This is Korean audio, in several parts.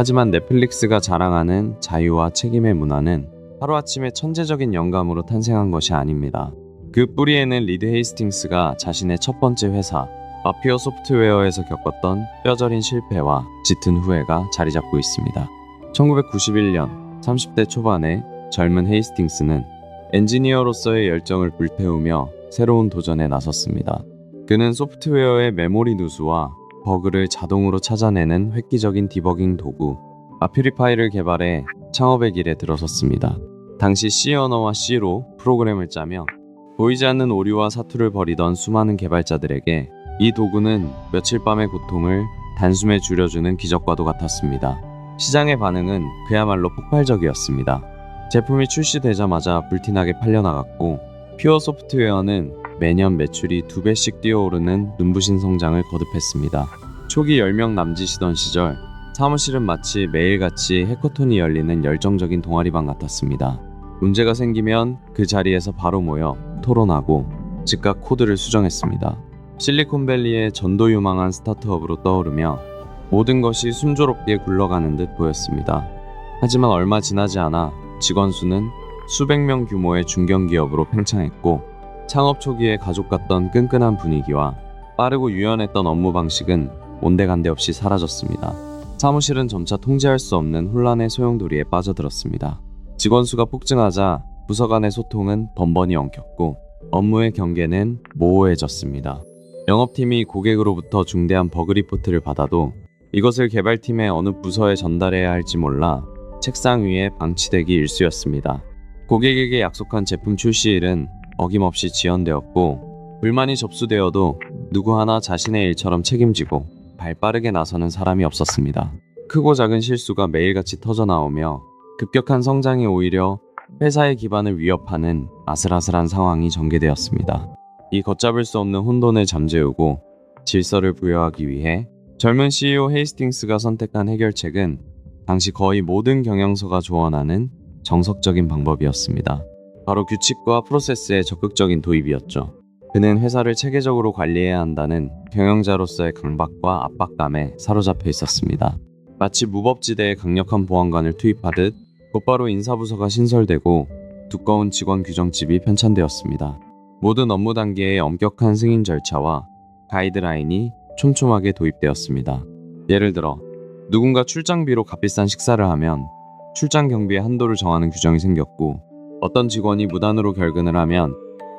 하지만 넷플릭스가 자랑하는 자유와 책임의 문화는 하루아침에 천재적인 영감으로 탄생한 것이 아닙니다. 그 뿌리에는 리드 헤이스팅스가 자신의 첫 번째 회사 마피어 소프트웨어에서 겪었던 뼈저린 실패와 짙은 후회가 자리 잡고 있습니다. 1991년 30대 초반의 젊은 헤이스팅스는 엔지니어로서의 열정을 불태우며 새로운 도전에 나섰습니다. 그는 소프트웨어의 메모리 누수와 버그를 자동으로 찾아내는 획기적인 디버깅 도구 아퓨리파이를 개발해 창업의 길에 들어섰습니다. 당시 C 언어와 C로 프로그램을 짜며 보이지 않는 오류와 사투를 벌이던 수많은 개발자들에게 이 도구는 며칠 밤의 고통을 단숨에 줄여주는 기적과도 같았습니다. 시장의 반응은 그야말로 폭발적이었습니다. 제품이 출시되자마자 불티나게 팔려나갔고 퓨어 소프트웨어는 매년 매출이 2배씩 뛰어오르는 눈부신 성장을 거듭했습니다. 초기 10명 남짓이던 시절 사무실은 마치 매일같이 해커톤이 열리는 열정적인 동아리방 같았습니다. 문제가 생기면 그 자리에서 바로 모여 토론하고 즉각 코드를 수정했습니다. 실리콘밸리의 전도유망한 스타트업으로 떠오르며 모든 것이 순조롭게 굴러가는 듯 보였습니다. 하지만 얼마 지나지 않아 직원 수는 수백 명 규모의 중견기업으로 팽창했고 창업 초기에 가족 같던 끈끈한 분위기와 빠르고 유연했던 업무 방식은 온데간데 없이 사라졌습니다. 사무실은 점차 통제할 수 없는 혼란의 소용돌이에 빠져들었습니다. 직원 수가 폭증하자 부서 간의 소통은 번번이 엉켰고 업무의 경계는 모호해졌습니다. 영업팀이 고객으로부터 중대한 버그 리포트를 받아도 이것을 개발팀의 어느 부서에 전달해야 할지 몰라 책상 위에 방치되기 일쑤였습니다. 고객에게 약속한 제품 출시일은 어김없이 지연되었고 불만이 접수되어도 누구 하나 자신의 일처럼 책임지고 발빠르게 나서는 사람이 없었습니다. 크고 작은 실수가 매일같이 터져나오며 급격한 성장이 오히려 회사의 기반을 위협하는 아슬아슬한 상황이 전개되었습니다. 이 걷잡을 수 없는 혼돈을 잠재우고 질서를 부여하기 위해 젊은 CEO 헤이스팅스가 선택한 해결책은 당시 거의 모든 경영서가 조언하는 정석적인 방법이었습니다. 바로 규칙과 프로세스의 적극적인 도입이었죠. 그는 회사를 체계적으로 관리해야 한다는 경영자로서의 강박과 압박감에 사로잡혀 있었습니다. 마치 무법지대에 강력한 보안관을 투입하듯 곧바로 인사부서가 신설되고 두꺼운 직원 규정집이 편찬되었습니다. 모든 업무 단계의 엄격한 승인 절차와 가이드라인이 촘촘하게 도입되었습니다. 예를 들어 누군가 출장비로 값비싼 식사를 하면 출장 경비의 한도를 정하는 규정이 생겼고 어떤 직원이 무단으로 결근을 하면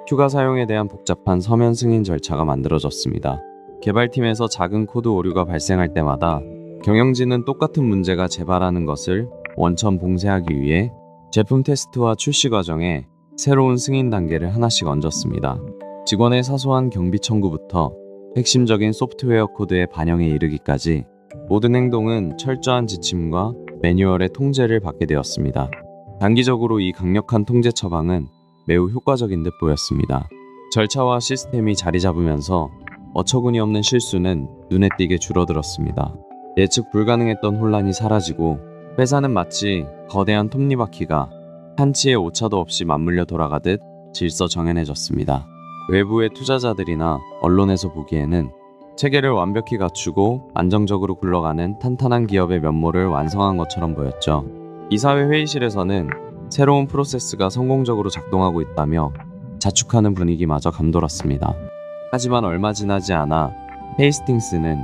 휴가 사용에 대한 복잡한 서면 승인 절차가 만들어졌습니다. 개발팀에서 작은 코드 오류가 발생할 때마다 경영진은 똑같은 문제가 재발하는 것을 원천 봉쇄하기 위해 제품 테스트와 출시 과정에 새로운 승인 단계를 하나씩 얹었습니다. 직원의 사소한 경비 청구부터 핵심적인 소프트웨어 코드의 반영에 이르기까지 모든 행동은 철저한 지침과 매뉴얼의 통제를 받게 되었습니다. 단기적으로 이 강력한 통제 처방은 매우 효과적인 듯 보였습니다. 절차와 시스템이 자리 잡으면서 어처구니 없는 실수는 눈에 띄게 줄어들었습니다. 예측 불가능했던 혼란이 사라지고 회사는 마치 거대한 톱니바퀴가 한치의 오차도 없이 맞물려 돌아가듯 질서정연해졌습니다. 외부의 투자자들이나 언론에서 보기에는 체계를 완벽히 갖추고 안정적으로 굴러가는 탄탄한 기업의 면모를 완성한 것처럼 보였죠. 이사회 회의실에서는 새로운 프로세스가 성공적으로 작동하고 있다며 자축하는 분위기마저 감돌았습니다. 하지만 얼마 지나지 않아 헤이스팅스는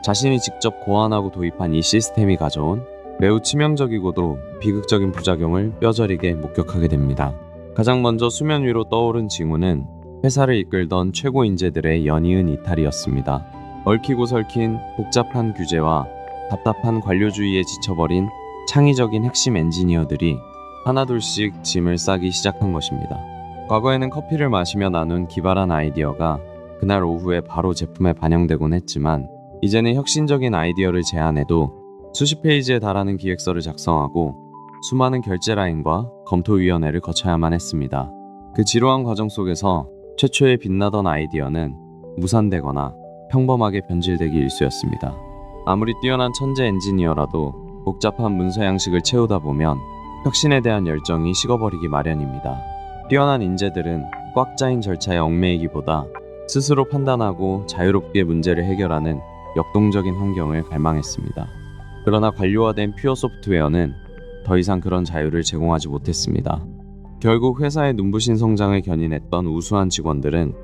자신이 직접 고안하고 도입한 이 시스템이 가져온 매우 치명적이고도 비극적인 부작용을 뼈저리게 목격하게 됩니다. 가장 먼저 수면 위로 떠오른 징후는 회사를 이끌던 최고 인재들의 연이은 이탈이었습니다. 얽히고 설킨 복잡한 규제와 답답한 관료주의에 지쳐버린 창의적인 핵심 엔지니어들이 하나둘씩 짐을 싸기 시작한 것입니다. 과거에는 커피를 마시며 나눈 기발한 아이디어가 그날 오후에 바로 제품에 반영되곤 했지만 이제는 혁신적인 아이디어를 제안해도 수십 페이지에 달하는 기획서를 작성하고 수많은 결제 라인과 검토위원회를 거쳐야만 했습니다. 그 지루한 과정 속에서 최초에 빛나던 아이디어는 무산되거나 평범하게 변질되기 일쑤였습니다. 아무리 뛰어난 천재 엔지니어라도 복잡한 문서 양식을 채우다 보면 혁신에 대한 열정이 식어버리기 마련입니다. 뛰어난 인재들은 꽉 짜인 절차에 얽매이기보다 스스로 판단하고 자유롭게 문제를 해결하는 역동적인 환경을 갈망했습니다. 그러나 관료화된 퓨어 소프트웨어는 더 이상 그런 자유를 제공하지 못했습니다. 결국 회사의 눈부신 성장을 견인했던 우수한 직원들은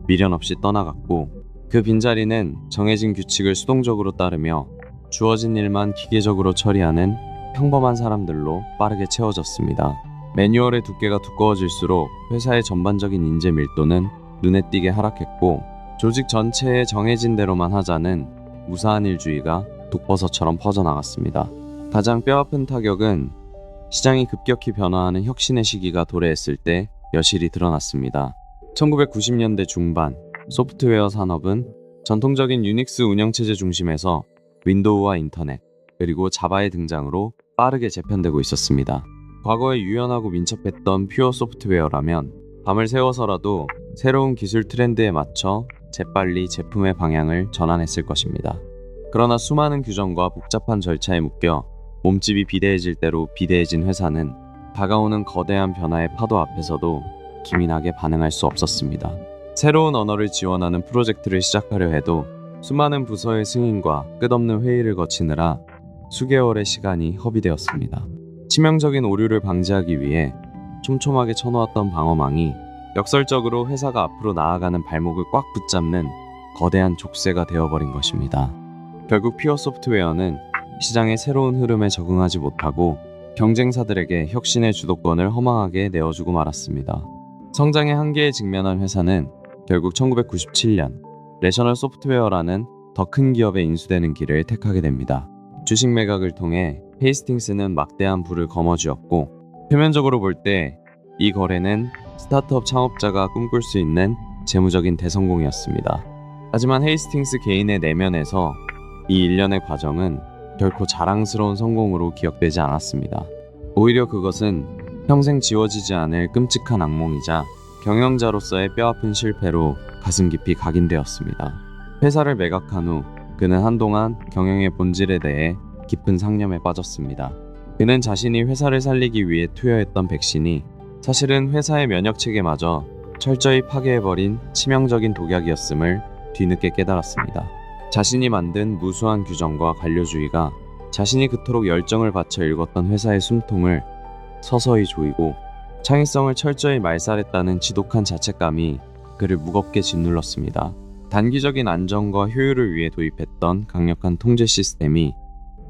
미련 없이 떠나갔고, 그 빈자리는 정해진 규칙을 수동적으로 따르며 주어진 일만 기계적으로 처리하는 평범한 사람들로 빠르게 채워졌습니다. 매뉴얼의 두께가 두꺼워질수록 회사의 전반적인 인재 밀도는 눈에 띄게 하락했고, 조직 전체에 정해진 대로만 하자는 무사한 일주의가 독버섯처럼 퍼져나갔습니다. 가장 뼈아픈 타격은 시장이 급격히 변화하는 혁신의 시기가 도래했을 때 여실히 드러났습니다. 1990년대 중반, 소프트웨어 산업은 전통적인 유닉스 운영체제 중심에서 윈도우와 인터넷, 그리고 자바의 등장으로 빠르게 재편되고 있었습니다. 과거에 유연하고 민첩했던 퓨어 소프트웨어라면 밤을 새워서라도 새로운 기술 트렌드에 맞춰 재빨리 제품의 방향을 전환했을 것입니다. 그러나 수많은 규정과 복잡한 절차에 묶여 몸집이 비대해질 대로 비대해진 회사는 다가오는 거대한 변화의 파도 앞에서도 기민하게 반응할 수 없었습니다. 새로운 언어를 지원하는 프로젝트를 시작하려 해도 수많은 부서의 승인과 끝없는 회의를 거치느라 수개월의 시간이 허비되었습니다. 치명적인 오류를 방지하기 위해 촘촘하게 쳐놓았던 방어망이 역설적으로 회사가 앞으로 나아가는 발목을 꽉 붙잡는 거대한 족쇄가 되어버린 것입니다. 결국 퓨어 소프트웨어는 시장의 새로운 흐름에 적응하지 못하고 경쟁사들에게 혁신의 주도권을 허망하게 내어주고 말았습니다. 성장의 한계에 직면한 회사는 결국 1997년 레셔널 소프트웨어라는 더 큰 기업에 인수되는 길을 택하게 됩니다. 주식 매각을 통해 헤이스팅스는 막대한 부를 거머쥐었고, 표면적으로 볼 때 이 거래는 스타트업 창업자가 꿈꿀 수 있는 재무적인 대성공이었습니다. 하지만 헤이스팅스 개인의 내면에서 이 일련의 과정은 결코 자랑스러운 성공으로 기억되지 않았습니다. 오히려 그것은 평생 지워지지 않을 끔찍한 악몽이자 경영자로서의 뼈아픈 실패로 가슴 깊이 각인되었습니다. 회사를 매각한 후 그는 한동안 경영의 본질에 대해 깊은 상념에 빠졌습니다. 그는 자신이 회사를 살리기 위해 투여했던 백신이 사실은 회사의 면역체계마저 철저히 파괴해버린 치명적인 독약이었음을 뒤늦게 깨달았습니다. 자신이 만든 무수한 규정과 관료주의가 자신이 그토록 열정을 바쳐 읽었던 회사의 숨통을 서서히 조이고 창의성을 철저히 말살했다는 지독한 자책감이 그를 무겁게 짓눌렀습니다. 단기적인 안정과 효율을 위해 도입했던 강력한 통제 시스템이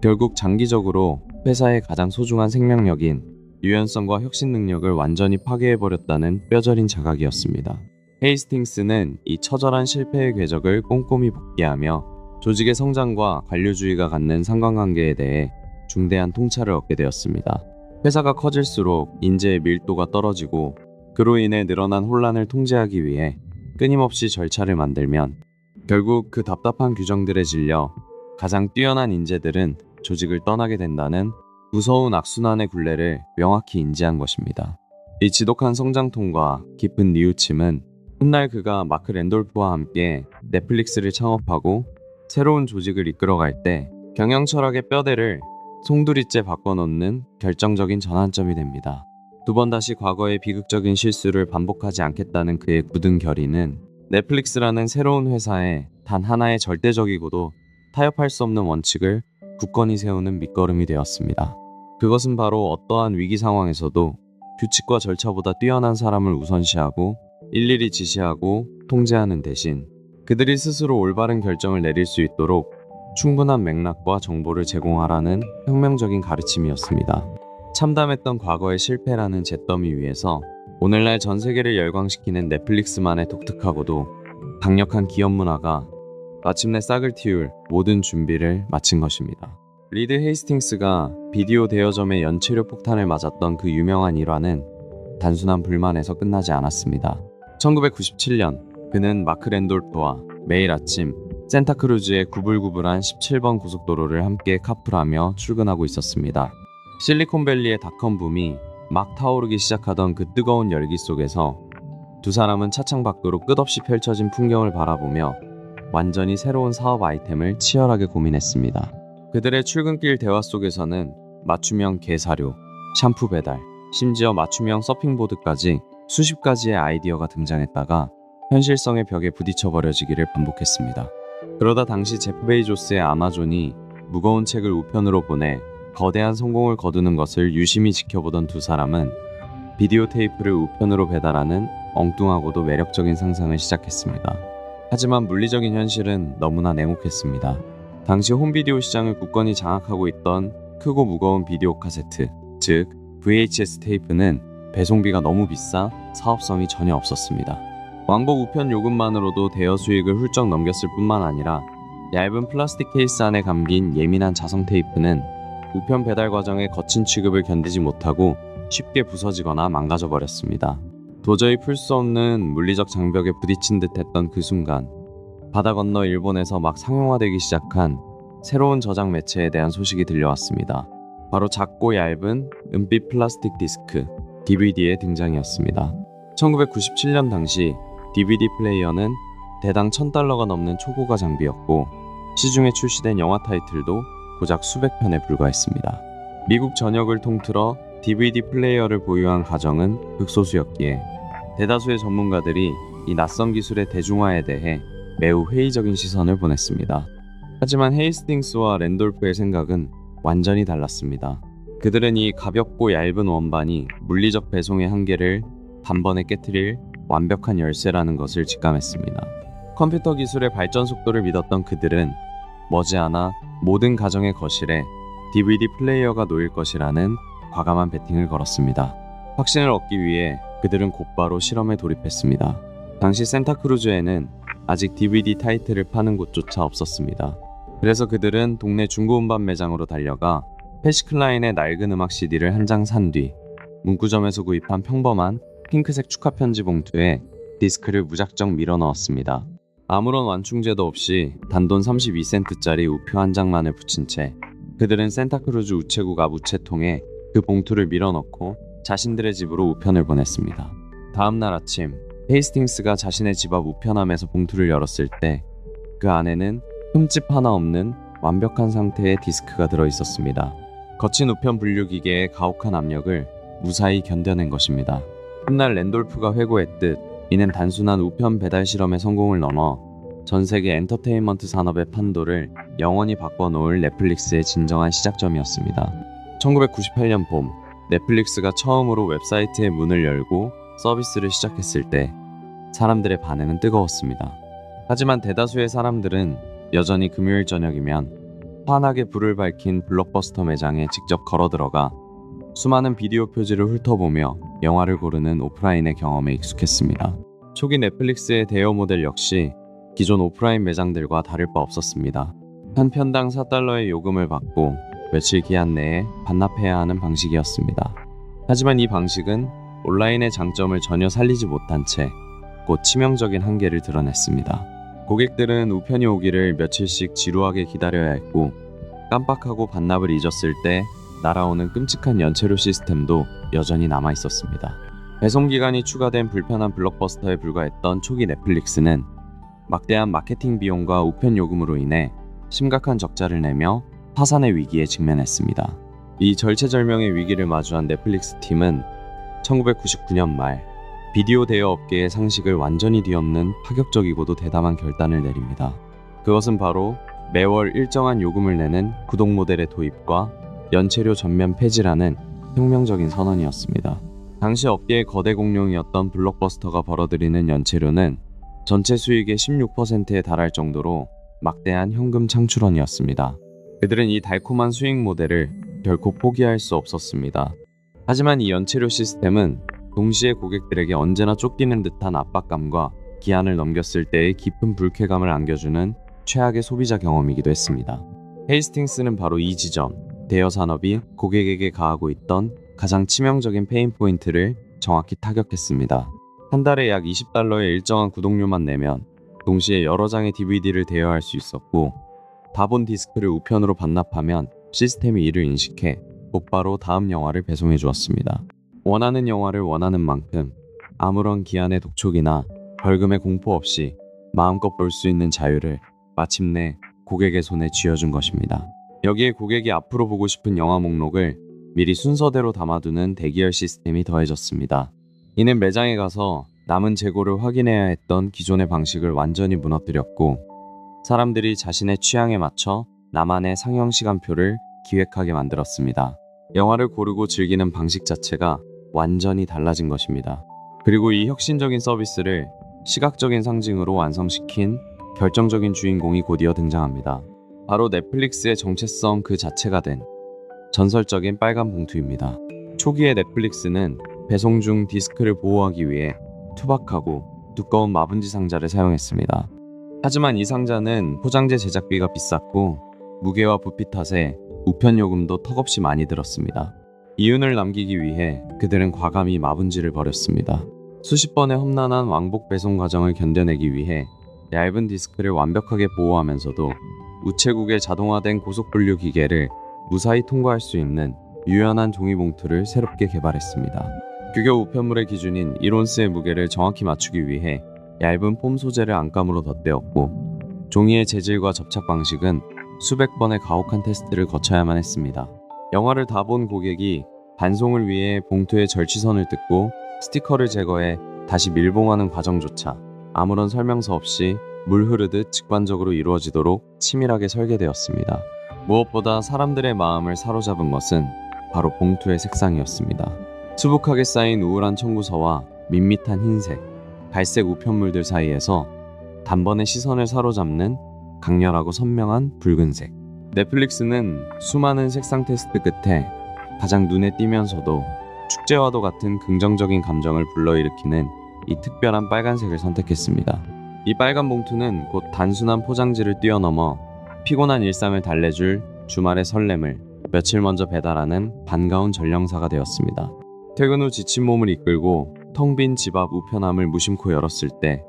결국 장기적으로 회사의 가장 소중한 생명력인 유연성과 혁신 능력을 완전히 파괴해버렸다는 뼈저린 자각이었습니다. 헤이스팅스는 이 처절한 실패의 궤적을 꼼꼼히 복귀하며 조직의 성장과 관료주의가 갖는 상관관계에 대해 중대한 통찰을 얻게 되었습니다. 회사가 커질수록 인재의 밀도가 떨어지고 그로 인해 늘어난 혼란을 통제하기 위해 끊임없이 절차를 만들면 결국 그 답답한 규정들에 질려 가장 뛰어난 인재들은 조직을 떠나게 된다는 무서운 악순환의 굴레를 명확히 인지한 것입니다. 이 지독한 성장통과 깊은 뉘우침은 훗날 그가 마크 랜돌프와 함께 넷플릭스를 창업하고 새로운 조직을 이끌어갈 때 경영 철학의 뼈대를 송두리째 바꿔놓는 결정적인 전환점이 됩니다. 두 번 다시 과거의 비극적인 실수를 반복하지 않겠다는 그의 굳은 결의는 넷플릭스라는 새로운 회사에 단 하나의 절대적이고도 타협할 수 없는 원칙을 굳건히 세우는 밑거름이 되었습니다. 그것은 바로 어떠한 위기 상황에서도 규칙과 절차보다 뛰어난 사람을 우선시하고 일일이 지시하고 통제하는 대신 그들이 스스로 올바른 결정을 내릴 수 있도록 충분한 맥락과 정보를 제공하라는 혁명적인 가르침이었습니다. 참담했던 과거의 실패라는 잿더미 위에서 오늘날 전 세계를 열광시키는 넷플릭스만의 독특하고도 강력한 기업 문화가 마침내 싹을 틔울 모든 준비를 마친 것입니다. 리드 헤이스팅스가 비디오 대여점의 연체료 폭탄을 맞았던 그 유명한 일화는 단순한 불만에서 끝나지 않았습니다. 1997년 그는 마크 랜돌프와 매일 아침 산타크루즈의 구불구불한 17번 고속도로를 함께 카풀하며 출근하고 있었습니다. 실리콘밸리의 닷컴 붐이 막 타오르기 시작하던 그 뜨거운 열기 속에서 두 사람은 차창 밖으로 끝없이 펼쳐진 풍경을 바라보며 완전히 새로운 사업 아이템을 치열하게 고민했습니다. 그들의 출근길 대화 속에서는 맞춤형 개사료, 샴푸 배달, 심지어 맞춤형 서핑보드까지 수십 가지의 아이디어가 등장했다가 현실성의 벽에 부딪혀 버려지기를 반복했습니다. 그러다 당시 제프 베이조스의 아마존이 무거운 책을 우편으로 보내 거대한 성공을 거두는 것을 유심히 지켜보던 두 사람은 비디오 테이프를 우편으로 배달하는 엉뚱하고도 매력적인 상상을 시작했습니다. 하지만 물리적인 현실은 너무나 냉혹했습니다. 당시 홈비디오 시장을 굳건히 장악하고 있던 크고 무거운 비디오 카세트, 즉 VHS 테이프는 배송비가 너무 비싸 사업성이 전혀 없었습니다. 왕복 우편 요금만으로도 대여 수익을 훌쩍 넘겼을 뿐만 아니라 얇은 플라스틱 케이스 안에 감긴 예민한 자성 테이프는 우편 배달 과정의 거친 취급을 견디지 못하고 쉽게 부서지거나 망가져 버렸습니다. 도저히 풀 수 없는 물리적 장벽에 부딪힌 듯 했던 그 순간, 바다 건너 일본에서 막 상용화되기 시작한 새로운 저장 매체에 대한 소식이 들려왔습니다. 바로 작고 얇은 은빛 플라스틱 디스크, DVD의 등장이었습니다. 1997년 당시 DVD 플레이어는 대당 $1,000가 넘는 초고가 장비였고 시중에 출시된 영화 타이틀도 고작 수백 편에 불과했습니다. 미국 전역을 통틀어 DVD 플레이어를 보유한 가정은 극소수였기에 대다수의 전문가들이 이 낯선 기술의 대중화에 대해 매우 회의적인 시선을 보냈습니다. 하지만 헤이스팅스와 랜돌프의 생각은 완전히 달랐습니다. 그들은 이 가볍고 얇은 원반이 물리적 배송의 한계를 단번에 깨트릴 완벽한 열쇠라는 것을 직감했습니다. 컴퓨터 기술의 발전 속도를 믿었던 그들은 머지않아 모든 가정의 거실에 DVD 플레이어가 놓일 것이라는 과감한 베팅을 걸었습니다. 확신을 얻기 위해 그들은 곧바로 실험에 돌입했습니다. 당시 산타크루즈에는 아직 DVD 타이틀을 파는 곳조차 없었습니다. 그래서 그들은 동네 중고음반 매장으로 달려가 패시클라인의 낡은 음악 CD를 한 장 산 뒤 문구점에서 구입한 평범한 핑크색 축하 편지 봉투에 디스크를 무작정 밀어 넣었습니다. 아무런 완충제도 없이 단돈 32센트짜리 우표 한 장만을 붙인 채 그들은 산타크루즈 우체국 앞 우체통에 그 봉투를 밀어 넣고 자신들의 집으로 우편을 보냈습니다. 다음 날 아침 헤이스팅스가 자신의 집 앞 우편함에서 봉투를 열었을 때 그 안에는 흠집 하나 없는 완벽한 상태의 디스크가 들어있었습니다. 거친 우편 분류기계의 가혹한 압력을 무사히 견뎌낸 것입니다. 훗날 랜돌프가 회고했듯 이는 단순한 우편 배달 실험의 성공을 넘어 전 세계 엔터테인먼트 산업의 판도를 영원히 바꿔놓을 넷플릭스의 진정한 시작점이었습니다. 1998년 봄, 넷플릭스가 처음으로 웹사이트의 문을 열고 서비스를 시작했을 때 사람들의 반응은 뜨거웠습니다. 하지만 대다수의 사람들은 여전히 금요일 저녁이면 환하게 불을 밝힌 블록버스터 매장에 직접 걸어 들어가 수많은 비디오 표지를 훑어보며 영화를 고르는 오프라인의 경험에 익숙했습니다. 초기 넷플릭스의 대여 모델 역시 기존 오프라인 매장들과 다를 바 없었습니다. 한 편당 $4의 요금을 받고 며칠 기한 내에 반납해야 하는 방식이었습니다. 하지만 이 방식은 온라인의 장점을 전혀 살리지 못한 채 곧 치명적인 한계를 드러냈습니다. 고객들은 우편이 오기를 며칠씩 지루하게 기다려야 했고 깜빡하고 반납을 잊었을 때 날아오는 끔찍한 연체료 시스템도 여전히 남아 있었습니다. 배송 기간이 추가된 불편한 블록버스터에 불과했던 초기 넷플릭스는 막대한 마케팅 비용과 우편 요금으로 인해 심각한 적자를 내며 파산의 위기에 직면했습니다. 이 절체절명의 위기를 마주한 넷플릭스 팀은 1999년 말 비디오 대여 업계의 상식을 완전히 뒤엎는 파격적이고도 대담한 결단을 내립니다. 그것은 바로 매월 일정한 요금을 내는 구독 모델의 도입과 연체료 전면 폐지라는 혁명적인 선언이었습니다. 당시 업계의 거대 공룡이었던 블록버스터가 벌어들이는 연체료는 전체 수익의 16%에 달할 정도로 막대한 현금 창출원이었습니다. 그들은 이 달콤한 수익 모델을 결코 포기할 수 없었습니다. 하지만 이 연체료 시스템은 동시에 고객들에게 언제나 쫓기는 듯한 압박감과 기한을 넘겼을 때의 깊은 불쾌감을 안겨주는 최악의 소비자 경험이기도 했습니다. 헤이스팅스는 바로 이 지점, 대여 산업이 고객에게 가하고 있던 가장 치명적인 페인 포인트를 정확히 타격했습니다. 한 달에 약 $20의 일정한 구독료만 내면 동시에 여러 장의 DVD를 대여할 수 있었고 다본 디스크를 우편으로 반납하면 시스템이 이를 인식해 곧바로 다음 영화를 배송해 주었습니다. 원하는 영화를 원하는 만큼 아무런 기한의 독촉이나 벌금의 공포 없이 마음껏 볼 수 있는 자유를 마침내 고객의 손에 쥐어준 것입니다. 여기에 고객이 앞으로 보고 싶은 영화 목록을 미리 순서대로 담아두는 대기열 시스템이 더해졌습니다. 이는 매장에 가서 남은 재고를 확인해야 했던 기존의 방식을 완전히 무너뜨렸고 사람들이 자신의 취향에 맞춰 나만의 상영 시간표를 기획하게 만들었습니다. 영화를 고르고 즐기는 방식 자체가 완전히 달라진 것입니다. 그리고 이 혁신적인 서비스를 시각적인 상징으로 완성시킨 결정적인 주인공이 곧이어 등장합니다. 바로 넷플릭스의 정체성 그 자체가 된 전설적인 빨간 봉투입니다. 초기에 넷플릭스는 배송 중 디스크를 보호하기 위해 투박하고 두꺼운 마분지 상자를 사용했습니다. 하지만 이 상자는 포장재 제작비가 비쌌고 무게와 부피 탓에 우편 요금도 턱없이 많이 들었습니다. 이윤을 남기기 위해 그들은 과감히 마분지를 버렸습니다. 수십 번의 험난한 왕복 배송 과정을 견뎌내기 위해 얇은 디스크를 완벽하게 보호하면서도 우체국의 자동화된 고속 분류 기계를 무사히 통과할 수 있는 유연한 종이봉투를 새롭게 개발했습니다. 규격 우편물의 기준인 1온스의 무게를 정확히 맞추기 위해 얇은 폼 소재를 안감으로 덧대었고 종이의 재질과 접착 방식은 수백 번의 가혹한 테스트를 거쳐야만 했습니다. 영화를 다 본 고객이 반송을 위해 봉투에 절취선을 뜯고 스티커를 제거해 다시 밀봉하는 과정조차 아무런 설명서 없이 물 흐르듯 직관적으로 이루어지도록 치밀하게 설계되었습니다. 무엇보다 사람들의 마음을 사로잡은 것은 바로 봉투의 색상이었습니다. 수북하게 쌓인 우울한 청구서와 밋밋한 흰색, 갈색 우편물들 사이에서 단번에 시선을 사로잡는 강렬하고 선명한 붉은색. 넷플릭스는 수많은 색상 테스트 끝에 가장 눈에 띄면서도 축제와도 같은 긍정적인 감정을 불러일으키는 이 특별한 빨간색을 선택했습니다. 이 빨간 봉투는 곧 단순한 포장지를 뛰어넘어 피곤한 일상을 달래줄 주말의 설렘을 며칠 먼저 배달하는 반가운 전령사가 되었습니다. 퇴근 후 지친 몸을 이끌고 텅 빈 집 앞 우편함을 무심코 열었을 때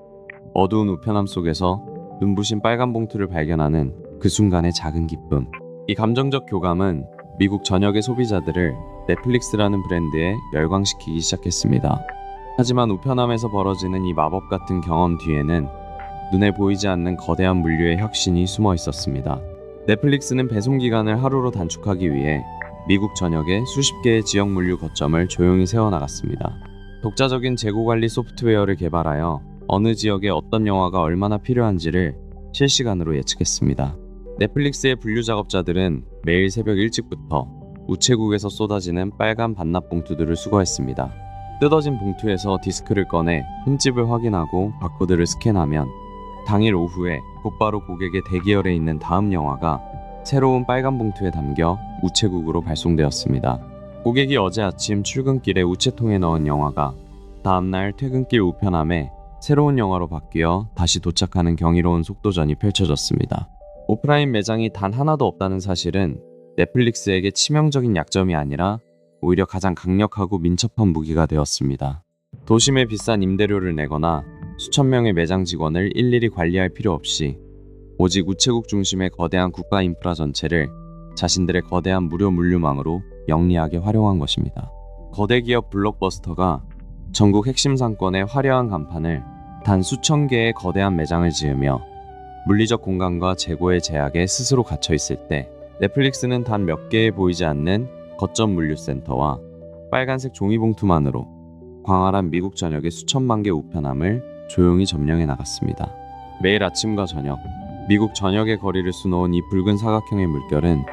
어두운 우편함 속에서 눈부신 빨간 봉투를 발견하는 그 순간의 작은 기쁨. 이 감정적 교감은 미국 전역의 소비자들을 넷플릭스라는 브랜드에 열광시키기 시작했습니다. 하지만 우편함에서 벌어지는 이 마법 같은 경험 뒤에는 눈에 보이지 않는 거대한 물류의 혁신이 숨어 있었습니다. 넷플릭스는 배송 기간을 하루로 단축하기 위해 미국 전역에 수십 개의 지역 물류 거점을 조용히 세워나갔습니다. 독자적인 재고 관리 소프트웨어를 개발하여 어느 지역에 어떤 영화가 얼마나 필요한지를 실시간으로 예측했습니다. 넷플릭스의 분류 작업자들은 매일 새벽 일찍부터 우체국에서 쏟아지는 빨간 반납 봉투들을 수거했습니다. 뜯어진 봉투에서 디스크를 꺼내 흠집을 확인하고 바코드를 스캔하면 당일 오후에 곧바로 고객의 대기열에 있는 다음 영화가 새로운 빨간 봉투에 담겨 우체국으로 발송되었습니다. 고객이 어제 아침 출근길에 우체통에 넣은 영화가 다음날 퇴근길 우편함에 새로운 영화로 바뀌어 다시 도착하는 경이로운 속도전이 펼쳐졌습니다. 오프라인 매장이 단 하나도 없다는 사실은 넷플릭스에게 치명적인 약점이 아니라 오히려 가장 강력하고 민첩한 무기가 되었습니다. 도심에 비싼 임대료를 내거나 수천 명의 매장 직원을 일일이 관리할 필요 없이 오직 우체국 중심의 거대한 국가 인프라 전체를 자신들의 거대한 무료 물류망으로 영리하게 활용한 것입니다. 거대 기업 블록버스터가 전국 핵심 상권의 화려한 간판을 단 수천 개의 거대한 매장을 지으며 물리적 공간과 재고의 제약에 스스로 갇혀 있을 때 넷플릭스는 단 몇 개에 보이지 않는 거점 물류센터와 빨간색 종이봉투만으로 광활한 미국 전역의 수천만 개 우편함을 조용히 점령해 나갔습니다. 매일 아침과 저녁, 미국 전역의 거리를 수놓은 이 붉은 사각형의 물결은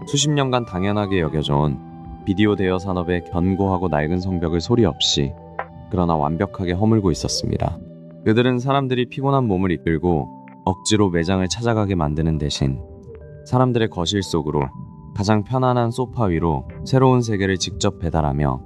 수십 년간 당연하게 여겨져온 비디오 대여 산업의 견고하고 낡은 성벽을 소리 없이 그러나 완벽하게 허물고 있었습니다. 그들은 사람들이 피곤한 몸을 이끌고 억지로 매장을 찾아가게 만드는 대신 사람들의 거실 속으로 가장 편안한 소파 위로 새로운 세계를 직접 배달하며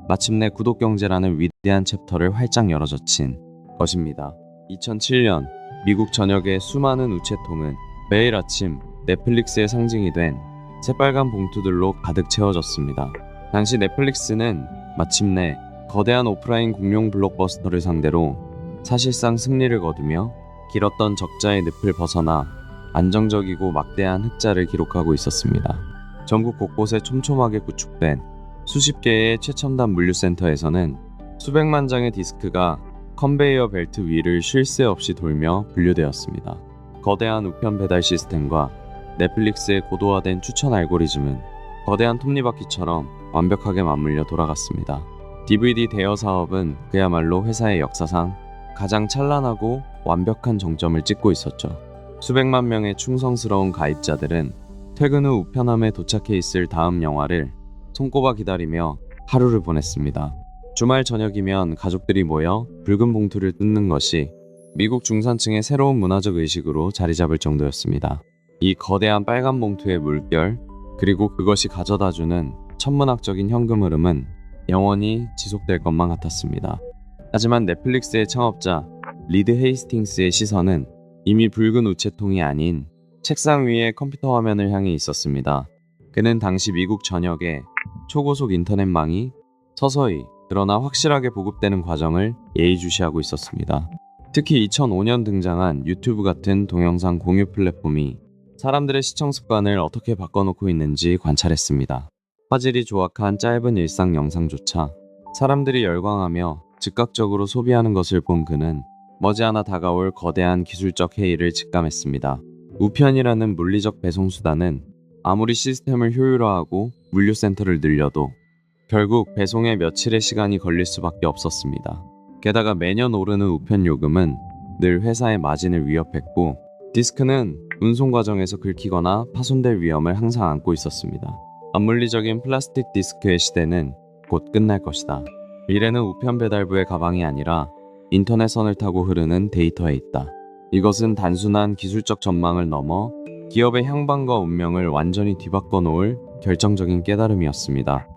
마침내 구독경제라는 위대한 챕터를 활짝 열어젖힌 것입니다. 2007년 미국 전역의 수많은 우체통은 매일 아침 넷플릭스의 상징이 된 새빨간 봉투들로 가득 채워졌습니다. 당시 넷플릭스는 마침내 거대한 오프라인 공룡 블록버스터를 상대로 사실상 승리를 거두며 길었던 적자의 늪을 벗어나 안정적이고 막대한 흑자를 기록하고 있었습니다. 전국 곳곳에 촘촘하게 구축된 수십 개의 최첨단 물류센터에서는 수백만 장의 디스크가 컨베이어 벨트 위를 쉴 새 없이 돌며 분류되었습니다. 거대한 우편 배달 시스템과 넷플릭스의 고도화된 추천 알고리즘은 거대한 톱니바퀴처럼 완벽하게 맞물려 돌아갔습니다. DVD 대여 사업은 그야말로 회사의 역사상 가장 찬란하고 완벽한 정점을 찍고 있었죠. 수백만 명의 충성스러운 가입자들은 퇴근 후 우편함에 도착해 있을 다음 영화를 손꼽아 기다리며 하루를 보냈습니다. 주말 저녁이면 가족들이 모여 붉은 봉투를 뜯는 것이 미국 중산층의 새로운 문화적 의식으로 자리 잡을 정도였습니다. 이 거대한 빨간 봉투의 물결, 그리고 그것이 가져다주는 천문학적인 현금 흐름은 영원히 지속될 것만 같았습니다. 하지만 넷플릭스의 창업자 리드 헤이스팅스의 시선은 이미 붉은 우체통이 아닌 책상 위의 컴퓨터 화면을 향해 있었습니다. 그는 당시 미국 전역에 초고속 인터넷망이 서서히 그러나 확실하게 보급되는 과정을 예의주시하고 있었습니다. 특히 2005년 등장한 유튜브 같은 동영상 공유 플랫폼이 사람들의 시청 습관을 어떻게 바꿔놓고 있는지 관찰했습니다. 화질이 조악한 짧은 일상 영상조차 사람들이 열광하며 즉각적으로 소비하는 것을 본 그는 머지않아 다가올 거대한 기술적 해이를 직감했습니다. 우편이라는 물리적 배송 수단은 아무리 시스템을 효율화하고 물류센터를 늘려도 결국 배송에 며칠의 시간이 걸릴 수밖에 없었습니다. 게다가 매년 오르는 우편 요금은 늘 회사의 마진을 위협했고 디스크는 운송 과정에서 긁히거나 파손될 위험을 항상 안고 있었습니다. 암물리적인 플라스틱 디스크의 시대는 곧 끝날 것이다. 미래는 우편 배달부의 가방이 아니라 인터넷선을 타고 흐르는 데이터에 있다. 이것은 단순한 기술적 전망을 넘어 기업의 향방과 운명을 완전히 뒤바꿔 놓을 결정적인 깨달음이었습니다.